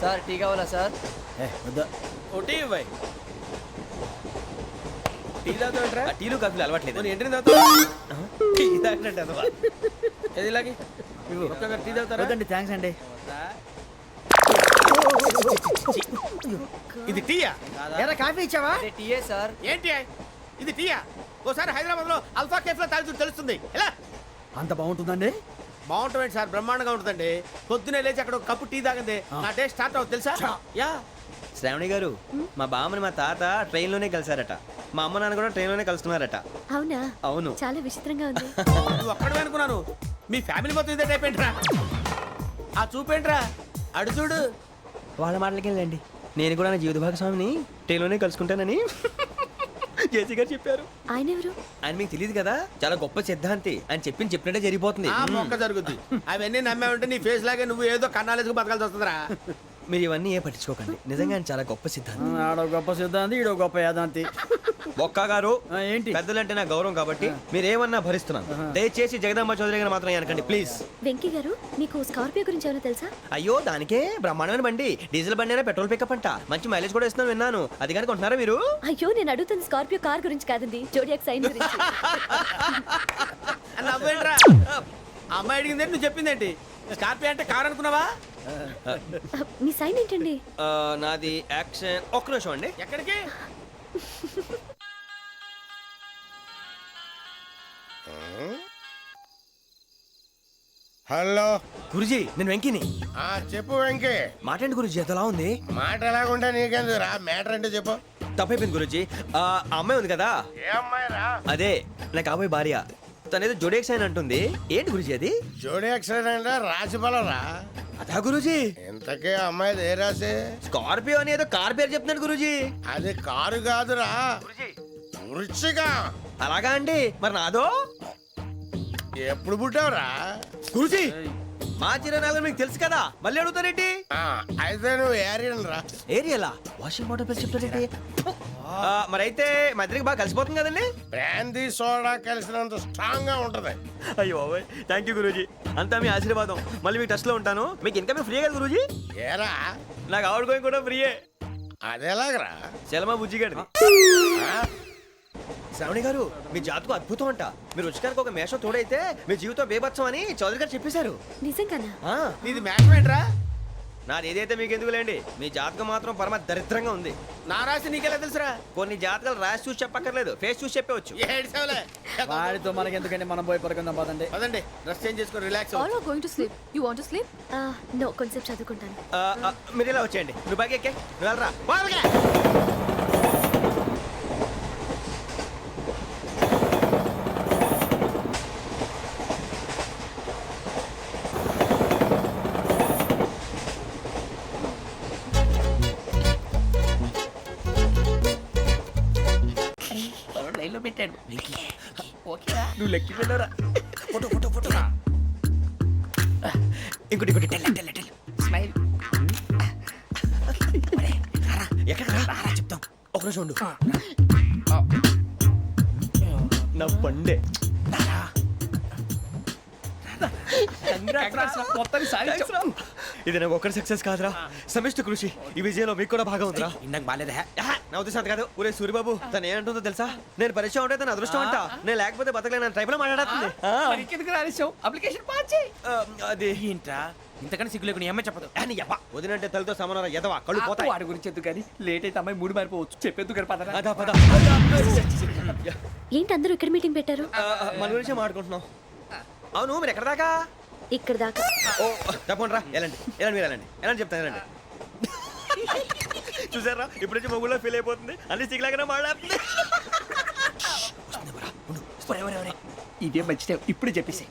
Sir tea కావాలా sir? వద్దా ఒకటి ఇవ్వాయి. టీ తాగుతావుంట్రా? టీలు కాఫీలు అలవాట్లేదు. నేను ఎంట్రీ తాగుతావు. టీ తాగినట్టు అదవా. ఏది ఇలాగే ఒక్కొక్కరు టీ తాగుతారా? వద్దండి, థ్యాంక్స్ అండి. ఇది టీయా? ఎరా కాఫీ ఇచ్చావా? అదే టీయే సార్. ఏంటి ఇది టీయా? ఓసారి హైదరాబాద్ లో అల్ఫా కేఫ్ లో తాగుతూ తెలుస్తుంది. ఎలా అంత బాగుంటుందండి? బాగుంటుంది సార్, బ్రహ్మాండంగా ఉంటుందండి. పొద్దునే లేచి అక్కడ ఒక కప్పు టీ తాగింది నా డే స్టార్ట్ అవుతుంది తెలుసా? యా. శ్రావణి గారు, మా బామ్మని మా తాత ట్రైన్ లోనే కలిసారట. మా అమ్మ నాన్న కూడా ట్రైన్ లోనే కలుస్తున్నారట. అవునా? అవును. చాలా విచిత్రంగా ఉంది. నువ్వు ఒక్కడే అనుకున్నాను, మీ ఫ్యామిలీ మొత్తం ఇదే టైప్ ఏంట్రా? ఆ చూపేంట్రా, అడు చూడు. వాళ్ళ మాటలకి వెళ్ళండి. నేను కూడా నా జీవిత భాగస్వామిని ట్రైన్ లోనే కలుసుకుంటానని జేసీ గారు చెప్పారు. ఆయన ఎవరు? ఆయన మీకు తెలియదు కదా, చాలా గొప్ప సిద్ధాంతి అని చెప్పినట్టే జరిగిపోతుంది. ఆ మొక్క జరుగుద్ది. అవన్నీ నమ్మే ఉంటే నీ ఫేస్ లాగే నువ్వు ఏదో కన్నాలేసుకు బతకాల్సి వస్తుందిరా. మీరు ఇవన్నీ ఏ పట్టించుకోకండి. నిజంగా ఆయన చాలా గొప్ప సిద్ధాంతి. ఆడో గొప్ప సిద్ధాంతి, ఈడో గొప్ప యాదాంతి. బొక్క గారు, ఏంటి? పెద్దలంటే నా గౌరవం కాబట్టి మీరేమన్నా భరిస్తున్నాను. దయచేసి జగదాంబ చౌదరి గారు మాత్రం అనకండి ప్లీజ్. వెంకీ గారు, మీకు స్కార్పియో గురించి ఏమైనా తెలుసా? అయ్యో, దానికే బ్రహ్మాండమైన బండి. డీజిల్ బండి అయినా పెట్రోల్ పికప్ అంట. మంచి మైలేజ్ కూడా ఇస్తున్నాను విన్నాను. అది కానీ కొంటున్నారా మీరు? అయ్యో, నేను అడుగుతుంది స్కార్పియో కార్ గురించి కాదండి, జోడియాక్ సైన్ గురించి. నవ్వేంట్రా? అమ్మాయి అడిగిందేంటి, నువ్వు చెప్పిందేంటి? స్కార్పియో అంటే కారు అనుకున్నావా? మీ సైన్ ఏంటండి? నాది యాక్షన్. ఒక్క నిమిషం అండి. ఎక్కడికి? హలో గురుజీ, నేను వెంకిని. చెప్పు వెంకీ. మాట్లాడండి గురుజీ, ఎంతలా ఉంది? మాట ఎలాగుంటా నీకెందుకు రా, మ్యాటర్ అంటే చెప్పు. తప్పైపోయింది గురుజీ. ఆ అమ్మాయి ఉంది కదా, ఏ అమ్మాయి రా? అదే నా కాబోయే భార్య. తనేదో జోడేక్స్ అని అంటుంది. ఏంటి గురుజీ అది? జోడి యాక్సిడెంట్ రాసి రా. అదా గురుజీ? ఇంతకే అమ్మాయి ఏ రాసి? స్కార్పియో అని ఏదో కార్ పేరు చెప్తున్నాడు గురుజీ. అది కారు కాదురా, వృచ్చిక. అలాగా అండి, మరి నాదో? ఎప్పుడు పుట్టావురా? గురుజీ, మా చిరనాలు మీకు తెలుసు కదా, మళ్ళీ అడుగుతారేంటి? అయితే నువ్వు ఏరియన్ రా. ఏరియలా? వాషింగ్ వాటర్ పేరు చెప్తారేంటి? మరైతే మా ఇద్దరికి బాగా కలిసిపోతుంది కదండి. బ్రాందీ సోడా కలిసినంత స్ట్రాంగ్ గా ఉంటది. అయ్యో థ్యాంక్ యూ గురూజీ, అంతా మీ ఆశీర్వాదం. మళ్ళీ మీకు టచ్ లో ఉంటాను. మీకు ఇన్కమ్ ఫ్రీ కదా గురూజీ? ఏరా, నాకు ఆవిడ గోయింగ్ కూడా ఫ్రీయే. అదేలాగరా? చలమా బుజ్జి గారిది. శ్రావణి గారు, మీ జాతకు అద్భుతం అంట. మీరు రుచికారికి ఒక మేషం తోడైతే మీ జీవితం బేబత్సం అని చౌదరి గారు చెప్పేశారు. నిజంగానా? నీది మ్యాటర్ ఏంట్రా? నాది ఏదైతే మీకు ఎందుకులేండి, మీ జాతకం మాత్రం పరమ దరిద్రంగా ఉంది. నా రాసి నీకెలా తెలుసురా? కొన్ని జాతకాలు రాసి చూసి చెప్పక్కర్లేదు, ఫేస్ చూసి చెప్పవచ్చు. ఏడ్చావులే. వాడితో మనకి ఎందుకండి, మనం పోయి పడుకుందాం పదండి. పదండి, డ్రెస్ చేంజ్ చేసుకొని relax All are going to sleep. You want to sleep? No, కొంచెం చదువుకుంటాను. మీరు ఇలా వచ్చేయండి. నువ్వు బాగా ఎక్కే, నువ్వు వెళ్ళరా. లైన్లో పెట్టాడు. నువ్వు లెక్కి వెళ్ళరా. Photo photo photo. ఇంకోటి ఇంకోటి. స్మైల్. ఎక్కడ రారా చెప్తాం. ఒక రోజు ఉండు. నా పండే. ఇది నాకు ఒక్కడి సక్సెస్ కాదురా, సమిష్టి కృషి. ఈ విజయంలో మీకు కూడా భాగం ఉందిరా. ఇందాక బాలేదా? నా ఉద్దేశం అంత కాదు. ఊరే సూరిబాబు, తను ఏమంటుందో తెలుసా? నేను పరిచయం ఉంటే తన అదృష్టం అంట. నేను లేకపోతే బతకలేను ట్రైబ్ లో మాట్లాడుతుంది. అప్లికేషన్ పాస్ చేయి. అది ఏంట్రా ఇంతకన్నా సిగ్గు లేకుండా ఏమై చెప్పదు. వదినంటే తలతో సమానం ఎదవా, కళ్ళు పోతాయి. వాడి గురించి ఎందుకు కానీ లేట్ అయితే అమ్మాయి మూడు మారిపోవచ్చు. చెప్పేందుకు గారు పద. అదా పద. ఏంటి అందరూ ఇక్కడ మీటింగ్ పెట్టారు? మన గురించే మాట్లాడుకుంటున్నాం. అవును, మీరు ఎక్కడ దాకా? ఇక్కడ దాకా. ఓ తప్పకుండా రా, వెళ్ళండి వెళ్ళండి, మీరు వెళ్ళండి వెళ్ళండి, చెప్తాను వెళ్ళండి. చూసారా, ఇప్పుడు నుంచి మొగుల్లో ఫీల్ అయిపోతుంది. అన్ని సిగ్లాగానే మాట్లాడుతుంది. ఇదే మంచి టైం, ఇప్పుడు చెప్పేసి.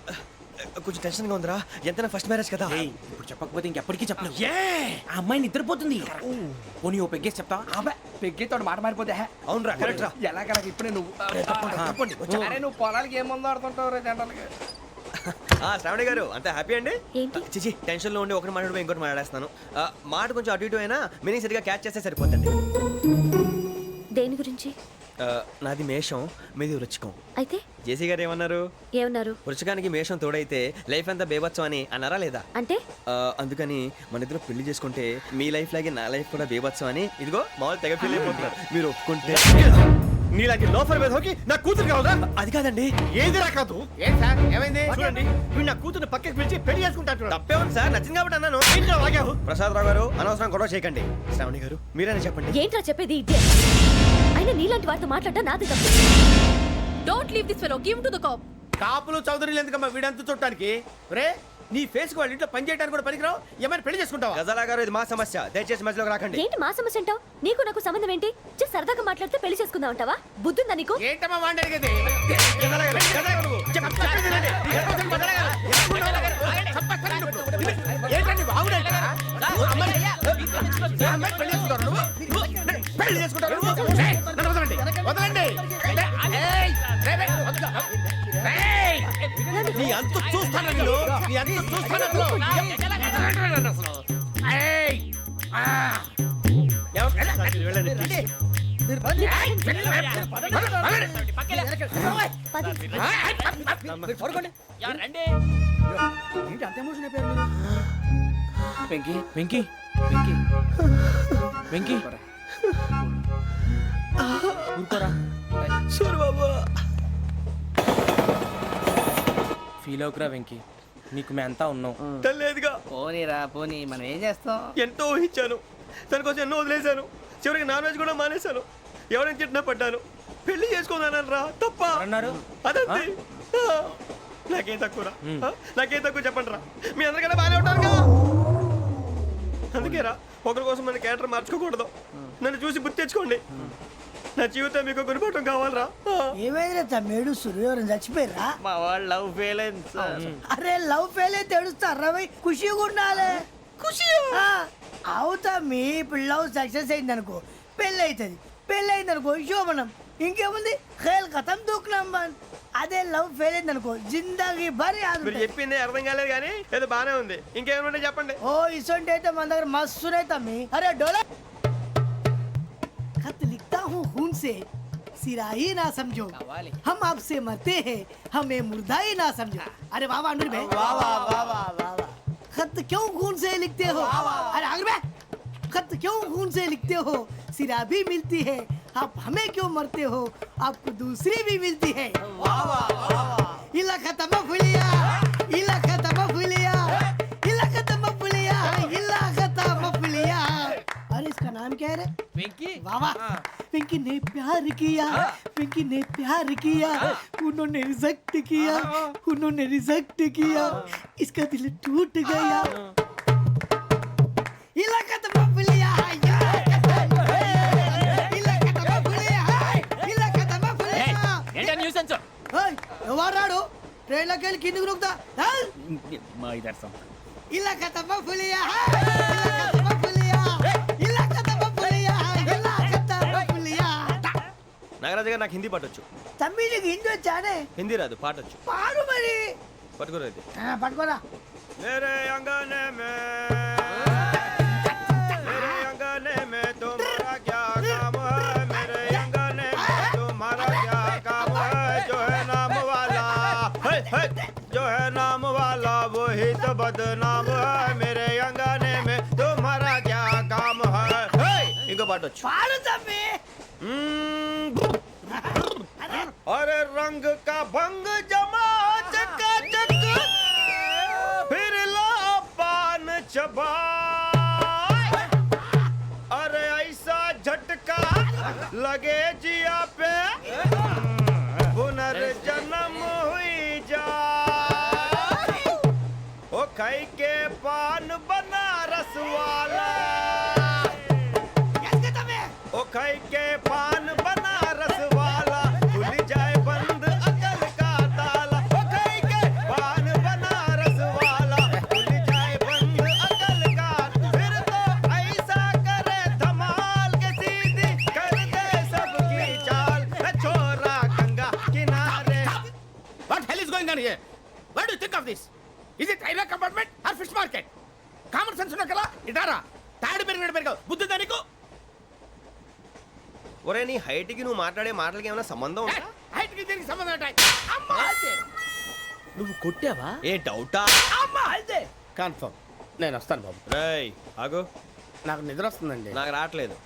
కొంచెం టెన్షన్ గా ఉందిరా, ఎంతైనా ఫస్ట్ మ్యారేజ్ కదా. ఇప్పుడు చెప్పకపోతే ఇంకెప్పటికీ చెప్పలేవు. ఆ అమ్మాయి నిద్రపోతుంది. పోనీ ఓ పెగ్గేసి చెప్తా. పెగ్గేతో మాట మారిపోతే. అవునురా, కరెక్ట్ రా. ఎలాగలా ఇప్పుడే నువ్వు అరే నువ్వు పొలాలకి ఏముందో ఆడుతుంటావు రే జనరల్గా. శ్రావణి గారు, అంత హ్యాపీ అండి? ఏంటి? చిచి, టెన్షన్ లో ఉండి ఒకటి మాట్లాడిపోయి ఇంకోటి మాట్లాడేస్తాను. మాట కొంచెం అటు ఇటు అయినా మీనింగ్ సరిగా క్యాచ్ చేస్తే సరిపోతుంది. దేని గురించి? నాది మేషం, మీది వృచ్చికం. అయితే జేసీ గారు ఏమన్నారు? ఏమన్నారు? వృచ్చికానికి మేషం తోడైతే లైఫ్ అంతా బేబత్సం అని అన్నారా లేదా? అంటే అందుకని మన ఇద్దరు పెళ్లి చేసుకుంటే మీ లైఫ్ లాగే నా లైఫ్ కూడా బేబత్సం అని ఇదిగో మామూలు తెగ ఫీల్ అయిపోతున్నారు. మీరు ఒప్పుకుంటే నీలాంటి లోఫర్ మీద హోకి నా కూతురు కావదా? అది కాదండి. ఏది రాకాదు? ఏం సార్ ఏమైంది? చూడండి వీడు నా కూతురు పక్కకి పిలిచి పెళ్లి చేసుకుంటాడు. తప్పే ఉంది సార్, నచ్చింది కాబట్టి అన్నాను. ఏంటో వాగావు? ప్రసాద్ రావు గారు అనవసరం గొడవ చేయకండి. శ్రావణి గారు మీరైనా చెప్పండి. ఏంట్రా చెప్పేది? idiot. అయినా నీలాంటి వారితో మాట్లాడటం నాది తప్పు. Don't leave this fellow. Give him to the cop. కాపులు చౌదరులు ఎందుకమ్మా వీడంతా చూడటానికి? రే నీ ఫేస్ కు వాళ్ళ ఇంట్లో పని చేయడానికి కూడా పనికిరావు. ఏమైనా పెళ్లి చేసుకుంటావా? గజాలా గారు ఇది మా సమస్య, దయచేసి మధ్యలోకి రాకండి. ఏంటి మా సమస్య అంటావు? నీకు నాకు సంబంధం ఏంటి? జస్ట్ సరదాగా మాట్లాడితే పెళ్లి చేసుకుందాం అంటావా? బుద్ధుందా నీకు? ఏంటమ్మా వాడిని అడిగేది? ఏంటండి బాగుండంట? పెళ్లి చేసుకుంటారు నువ్వు? ఏయ్, నన్ను వదలండి, వదలండి. ఏయ్, రే, రే, వదలు. ఏయ్, నీ అంతు చూస్తాను నేను, నీ అంతు చూస్తాను అసలు. వదలండి నన్ను అసలు. ఏయ్, ఆ. వెళ్ళండి, please. పది. ఏంటి అంత ఎమోషన్ అయిపోయారు మీరు? వెంకీ వెంకీ వెంకీ వెంకీ ఊరుకోరా. సూర్ బాబు ఫీల్ అవుకురా వెంకీ, నీకు మేమంతా ఉన్నాం. తెలియదుగా. పోనీరా పోనీ, మనం ఏం చేస్తాం? ఎంతో ఊహించాను, తన కోసం ఎన్నో వదిలేశాను, చివరికి నాన్ వెజ్ కూడా మానేశాను. ఎవరైనా తిట్టినా పడ్డాను. పెళ్లి చేసుకున్నానని రా తప్ప అన్నారు? అదంతే. నాకేం తక్కువరా? నాకేం తక్కువ చెప్పండి రా. మీ అందరికన్నా బాగానే ఉంటారుగా. అందుకే రా, ఒకరి కోసం మన క్యారెక్టర్ మార్చుకోకూడదు. నన్ను చూసి గుర్తు తెచ్చుకోండి. నా జీవితం మీకు గురిపటం కావాలరా. ఏమైందిరా తమ్మేడు సురవరం చచ్చిపోయిరా? మా వాళ్ళు లవ్ ఫెయిల్ అయింది సార్. అరే లవ్ ఫెయిల్ అయితే ఏడుస్తారా భయ్? ఖుషిగా ఉండాలి. ఖుషి అవుతా. మీ ఇప్పుడు లవ్ సక్సెస్ అయింది అనుకో పెళ్ళి అవుతుంది. పెళ్ళి అయింది అనుకో శోభనం. ఇంకేముంది ఖేల్ కథం దూకునాం బాన్. అదే లవ్ ఫెయిల్ అయింది అనుకో జిందాగీ భారీ మీరు చెప్పింది అర్థం కాలేదు కానీ ఏదో బాగానే ఉంది. ఇంకేమైనా చెప్పండి. ఓ ఇసొంటి అయితే మన దగ్గర మస్తునే తమ్మి. అరే డోలా खत लिखता हूँ खून से सिरा ही ना समझो हम आपसे मरते हैं हमें मुर्दा ही ना समझो. अरे वाह वाह अनुर भाई वाह वाह वाह वाह वाह. खत क्यों खून से लिखते हो? अरे अनुर भाई खत क्यों खून से लिखते हो? सिरा भी मिलती है आप हमें क्यों मरते हो? आपको दूसरी भी मिलती है. वाह वाह वाह. इला खत्म फुलिया इला खत्म फुलिया इला खत्म फुलिया इला खत्म फुलिया. अरे इसका नाम क्या है रे? వెంకీ वाह वाह. पिंकी ने प्यार किया पिंकी ने प्यार किया उन्होंने रिजेक्ट किया उन्होंने रिजेक्ट किया इसका दिल टूट गया. इलाका तो बबलिया इलाका तो बबलिया इलाका तो बबलिया. ఏంటా న్యూసెన్స్? ओए ఎవరు రాడు? ట్రైన్ లోకి వెళ్ళి కిందికి నొక్కుతా. మా ఇదర్శం ఇలాకా तो बबलिया इलाका तो बबलिया इलाका तो बबलिया इलाका तो बबलिया. నాగరాజు గారు నాకు హిందీ పాటొచ్చు. తమ్మి నీకు హిందీ వచ్చానే? హిందీ రాదు, పాటొచ్చు. పాడు మరి. పట్టుకోలేదు. పట్టుకోరా. मेरे अंगने में मेरे अंगने में तुम्हारा क्या काम है? मेरे अंगने में तुम्हारा क्या काम है? जो है नाम वाला जो है नाम वाला वही तो बदनाम है. मेरे अंगने में तुम्हारा क्या काम है? इनको पाटो. పాడు తమ్మి. अरे रंग का भंग जमा चकाचक फिर ला पान चबा. अरे ऐसा झटका लगे जिया पे पुनर्जन्म हुई जा. ओ खाई के पान बनारस वाला ओ खाई के पान बनारस वाला खुल जाए बंद अकल का ताला. ओ खाई के पान बनारस वाला खुल जाए बंद अकल का. फिर तो ऐसा करे धमाल के सीधी कर दे सबकी चाल. छोरा गंगा किनारे. What hell is going on here? What do you think of this? Is it railway compartment or fish market? Common sense ఉన్నా కదా ఇటారా. తాడు పెరిగినట్టు పెరిగావు, బుద్ధి దానికి. ఒరే నీ హైట్ కి నువ్వు మాట్లాడే మాటలకి ఏమైనా సంబంధం ఉందా? హైట్ కి దీనికి సంబంధం ఉంటాయి. అమ్మా అంతే. నువ్వు కొట్టావా? ఏ డౌటా? అమ్మా అంతే. కన్ఫర్మ్. నేను వస్తాను బాబు. రేయ్ ఆగు, నాకు నిద్ర వస్తుందండి. నాకు రావట్లేదు.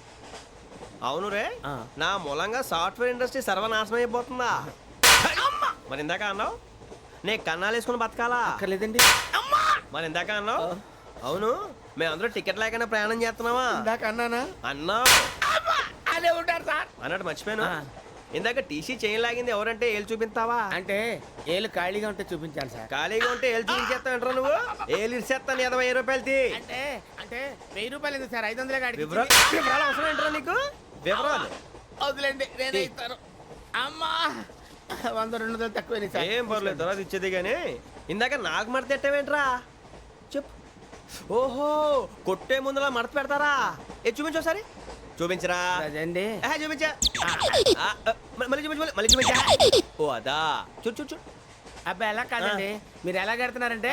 అవును రే, ఆ. నా మూలంగా సాఫ్ట్వేర్ ఇండస్ట్రీ సర్వనాశనం అయిపోతుందా? మరి ఇందాక అన్నావు నే కన్నాలు వేసుకుని బతకాలా? అక్కర్లేదండి. మరి ఇందాక అన్నావు అవును మేమందరూ టికెట్ లేకుండా ప్రయాణం చేస్తున్నావా ఇందాక అన్నానా? అన్నావు. అదే ఉంటారు సార్. అన్నట్టు మర్చిపోయాను. ఆ. ఇందాక టీసీ చేయి లాగింది ఎవరంటే ఏళ్ళు చూపిస్తావా? అంటే ఏళ్ళు ఖాళీగా ఉంటే చూపించాను సార్. ఖాళీగా ఉంటే ఏళ్ళు చూపించేస్తావు నువ్వు. ఏళ్ళు ఇచ్చేస్తాను 20 రూపాయలది. అంటే అంటే 1000 రూపాయలు ఎందుకు సార్? 500 కాడికి వివరాలు అవసరం ఏంట్రా నీకు? వివరాలు వదిలేండి, నేనే ఇస్తాను. అమ్మా 100 200 తక్కువ సార్. ఏం పర్లేదు తర్వాత ఇచ్చేది కానీ ఇందాక నాకు మడత పెట్టావేంట్రా చెప్పు. ఓహో కొట్టే ముందులా మడత పెడతారా? ఏ చూపించు ఒకసారి. చూపించరా? అదండి. చూపించా. మళ్ళీ చూపించు, మళ్ళీ చూపించా. ఓ అదా చూడు చూడు చూడు. అబ్బాయి ఎలా కాదండి, మీరు ఎలా కడుతున్నారంటే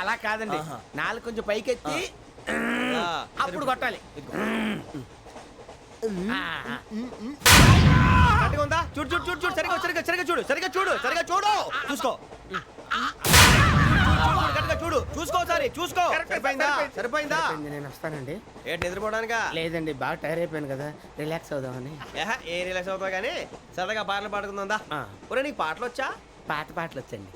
అలా కాదండి. ఆహా. నాలుగు కొంచెం పైకెత్తి అప్పుడు కొట్టాలి. కరెక్ట్గా ఉందా? చూడు చూడు చూడు చూడు సరిగా సరిగా సరిగా చూడు సరిగా చూడు సరిగా చూడు చూసుకో. కరెక్ట్గా చూడు చూసుకో ఒకసారి చూసుకో. సరిపోయిందా? సరిపోయిందా? నేను వస్తానండి. ఏంటి నిద్రపోవడానికా? లేదండి, బాగా టైర్ అయిపోయాను కదా, రిలాక్స్ అవుదామని. ఏ రిలాక్స్ అవుతావు కానీ సరదాగా పాటలు పాడుకుందా? ఆ. ఒరే నీకు పాటలు వచ్చా? పాత పాటలు వచ్చండి.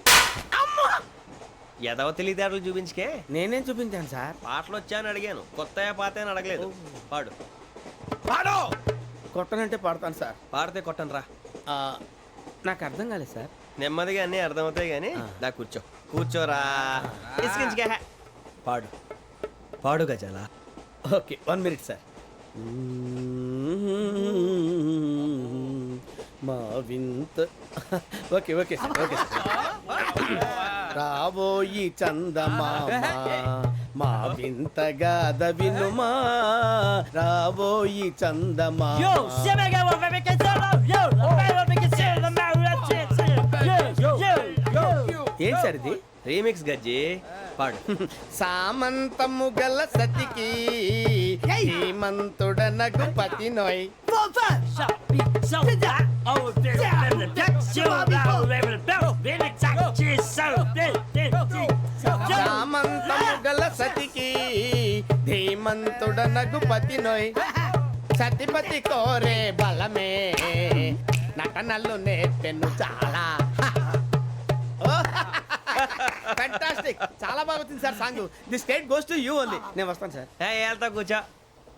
ఎదవ తెలివితేటలు చూపించుకే. నేనేం చూపించాను సార్? పాటలు వచ్చా అని అడిగాను, కొత్త పాత అని అడగలేదు. పాడు పాడు. కొట్టనంటే పడతాను సార్. పాడితే కొట్టను రా. నాకు అర్థం కాలేదు సార్. నెమ్మదిగా అన్నీ అర్థమవుతాయి కానీ దా కూర్చో. కూర్చోరా. ఇసుకించుకే. పాడు పాడు గజాల. Okay 1 minute sir. మా వింత okay okay sir okay sir. రాబోయి చందమామ మా వింతగా వినుమా, రాబోయి చందమామ. ఏం సార్ ఇది? రీమిక్స్ గజ్జి. పాడు. సామంతము గల సతికి హేమంతుడనగు పతి నోయ్. సామంతము గల సతికి ధీమంతుడనగు పతి నోయ్. సతిపతి కోరే బలమే నటనలు నేర్పెను చాలా. ఫ్యాంటాస్టిక్, చాలా బాగా వచ్చింది sir song. The state goes to you only. నేను వస్తాను సార్. వెళ్తా కూర్చో.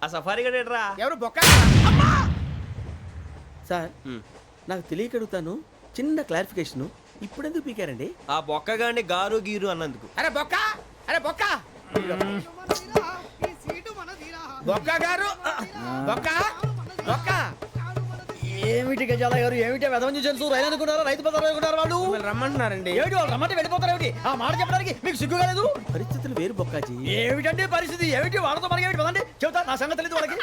ఆ సఫారీ గడేట్రా. ఎవరు బొక్క సార్? నాకు తెలియక అడుగుతాను, చిన్న క్లారిఫికేషన్. ఇప్పుడు ఎందుకు పీకారండి? ఆ బొక్కగాడిని గారు గీరు అన్నందుకు. అరే బొక్క, అరే బొక్క, బొక్క గారు, బొక్క బొక్క. ఏమిటి గజాల గారు, ఏమిటి వెదవని జంతువు రైలు అనుకున్నారా? రైతు బజార్ అనుకున్నారు వాళ్ళు. మిమ్మల్ని రమ్మంటున్నారండి. ఏమిటి వాళ్ళు రమ్మంటే వెళ్ళిపోతారు? ఏమిటి ఆ మాట చెప్పడానికి మీకు సిగ్గు కాలేదు? పరిస్థితులు వేరు బొక్కాజీ. ఏమిటండి పరిస్థితి? ఏమిటి వాళ్ళతో మనకి ఏమిటి పదండి చెబుతా, నా సంగతి తెలియదు వాళ్ళకి.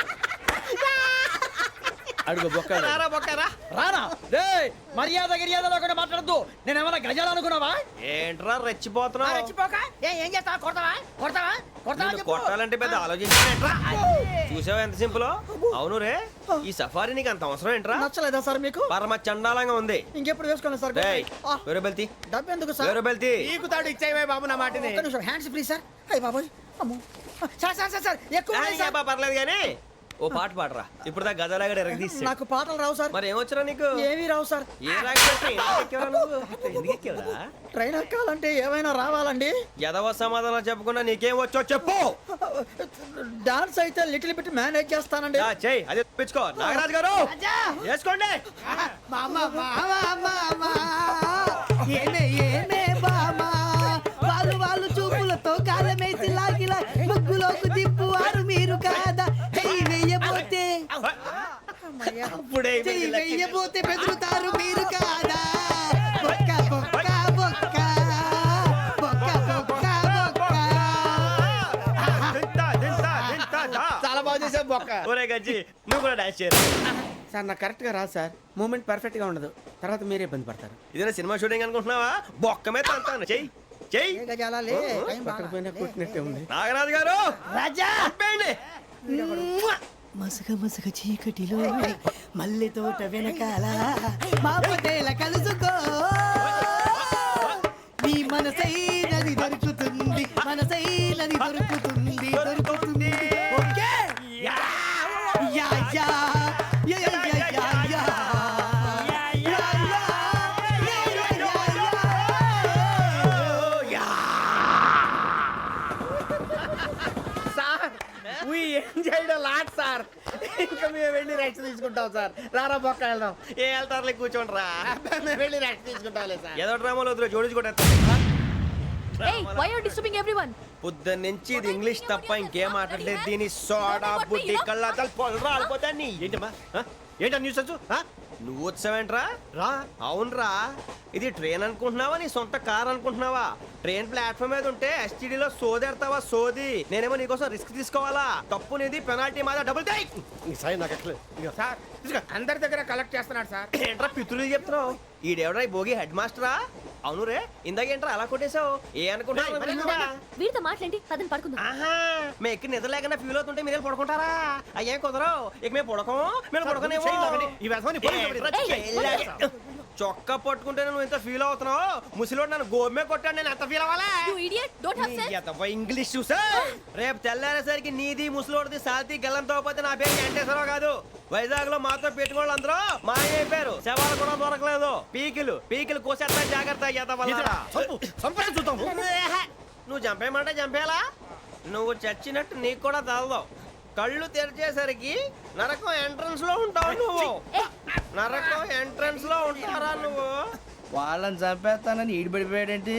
అడుగు బొక్క. రారా బొక్కరా. రానా రే, మర్యాద గిర్యాద లేకుండా మాట్లాడద్దు. నేనేమన్నా గజాలు అనుకున్నావా? ఏంట్రా రెచ్చిపోతున్నావు? ఏం చేస్తా? కొడతావా కొడతావా కొడతావా నిన్ను కొట్టాలంటే పెద్ద ఆలోచించానేంట్రా. చూసావా ఎంత సింపుల్. అవును రే, ఈ సఫారీ నీకు అంత అవసరం ఏంట్రా? నచ్చలేదా సార్ మీకు? పరమ చండాలంగా ఉంది. ఇంకెప్పుడు వేసుకోండి సార్. డేయ్, వేరే బెల్తి డబ్బు ఎందుకు సార్? వేరే బెల్తి. నీకు తాడు ఇచ్చేవే బాబు నా మాటని. ఒక్క నిమిషం, హ్యాండ్స్ ఫ్రీ సార్. అయ్యి బాబోయ్, అమ్మో. సార్ సార్ సార్ సార్ ఎక్కువ ఉన్నాయి సార్. పర్లేదు కానీ ఓ పాట పాడరా. ఇప్పుడు దా గదలాగడ ఎరగదీసి. నాకు పాటలు రావు సార్. మరి ఏమొచ్చరా నీకు? ఏమీ రావు సార్. ఏ ఎందుకు ఎక్కేవరా? ట్రైన్ ఎక్కాలంటే ఏమైనా రావాలండి. ఎదవ సమాధానం చెప్పకుండా నీకేం వచ్చో చెప్పు. డాన్స్ అయితే లిటిల్ బిట్ మేనేజ్ చేస్తానండి. చెయ్యి అదే తెప్పించుకో. నాగరాజు గారు వేసుకోండి. మామా మామా మామా ఏమే ఏమే బామా, వాళ్ళు వాళ్ళు చూపులతో కాలమేసి లాగిలా ముగ్గులోకి దిప్పువారు మీరు కాదా? చెయ్యి వెయ్యబోతే అప్పుడే చెయ్యి వెయ్యబోతే బెదురుతారు మీరు కాదా? బొక్క బొక్క బొక్క బొక్క బొక్క బొక్క. చాలా బాగా చేసావు బొక్క. ఒరే గజ్జి నువ్వు కూడా డాన్స్ చేయరు. సార్ నాకు కరెక్ట్ గా రాదు సార్. మూమెంట్ పర్ఫెక్ట్ గా ఉండదు, తర్వాత మీరే ఇబ్బంది పడతారు. ఇదేనా సినిమా షూటింగ్ అనుకుంటున్నావా? బొక్క మీద అంటాను. చెయ్యి చెయ్యి. ఏ గజాలా లే, టైం బాగా. పక్కన పోయినా కొట్టినట్టే ఉంది. నాగరాజు గారు రాజా చెప్పండి. మసక మసక చీకటిలో మల్లె తోట వెనకాల మా పటేల కలుసుకో నీ మనసైనది దొరుకుతుంది మనసైనది దొరుకుతుంది దొరుకుతుంది okay yeah yeah yeah yeah yeah yeah yeah sir we enjoyed lot sir. ఇంకా మేము వెళ్ళి రెస్ట్ తీసుకుంటాం సార్. రారా బొక్క వెళ్దాం. ఏ వెళ్తారులే కూర్చోండి రా. మేము వెళ్ళి రెస్ట్ తీసుకుంటాంలే సార్. ఏదో డ్రామాలో వద్దు జోడించుకుంటా. Hey, why are you disturbing everyone? పొద్దున్న నుంచి ఇది ఇంగ్లీష్ తప్ప ఇంకేం మాట్లాడలేదు. దీని సోడా బుద్ధి కళ్ళ పొలం రాలిపోతా నీ. ఏంటమ్మా ఏంటా న్యూస్ నువ్వు వచ్చావేంట్రా? రా అవునరా, ఇది ట్రైన్ అనుకుంటున్నావా నీ సొంత కార్ అనుకుంటున్నావా? ట్రైన్ ప్లాట్ఫామ్ మీద ఉంటే ఎస్టీడీలో సోదేడతావా సోది? నేనేమో నీకోసం రిస్క్ తీసుకోవాలా? తప్పు నీది, పెనాల్టీ మాదా, డబుల్ టై. ఈ సాయి నాకు ఎక్కలేదు ఇక సార్ అందరి దగ్గర కలెక్ట్ చేస్తున్నాడు సార్. ఏంట్రా పితులు చెప్తున్నావు? ఈడెవడ్రా ఈ భోగి హెడ్ మాస్టరా? అవును రే, ఇందాకేంట్రా అలా కొట్టేశావు? ఏ అనుకుంటున్నా? వీరితో మాట్లాడి పదని పడుకుందాం. ఆహా, మేము ఎక్కి నిద్ర లేకుండా ఫీల్ అవుతుంటే మీరు పడుకుంటారా? అయ్యేం కుదరవు. ఇక మేము పడకం, మేము పడకనేమో. ఈ వ్యసనాన్ని పోలీసులు చొక్కా పట్టుకుంటే నువ్వు ఎంత ఫీల్ అవుతున్నావు? ముసలివాడు నన్ను గోమే కొట్టాడు, నేను ఎంత ఫీల్ అవ్వాలా? You idiot! Don't have sense! English చూసా. రేపు తెల్లారేసరికి నీది ముసలోడిది సాల్తీ గల్లంతో పోతే నా పేరు వెంకటేశ్వరరావు కాదు. వైజాగ్ లో మాతో పెట్టుకోళ్ళు అందరూ మాయైపోయారు. శవాలు కూడా దొరకలేదు. పీకిలు కోసేస్తా, జాగ్రత్త. సంపాదన చూద్దాము. నువ్వు చంపేయమంటే చంపేలా? నువ్వు చచ్చినట్టు నీకు కూడా తగదు. కళ్ళు తెరిచేసరికి నరకం ఎంట్రన్స్ లో ఉంటావు నువ్వు. నరకం ఎంట్రన్స్ లో ఉంటారా నువ్వు? వాళ్ళని చంపేస్తానని ఈడిపడిపోయాడేంటి?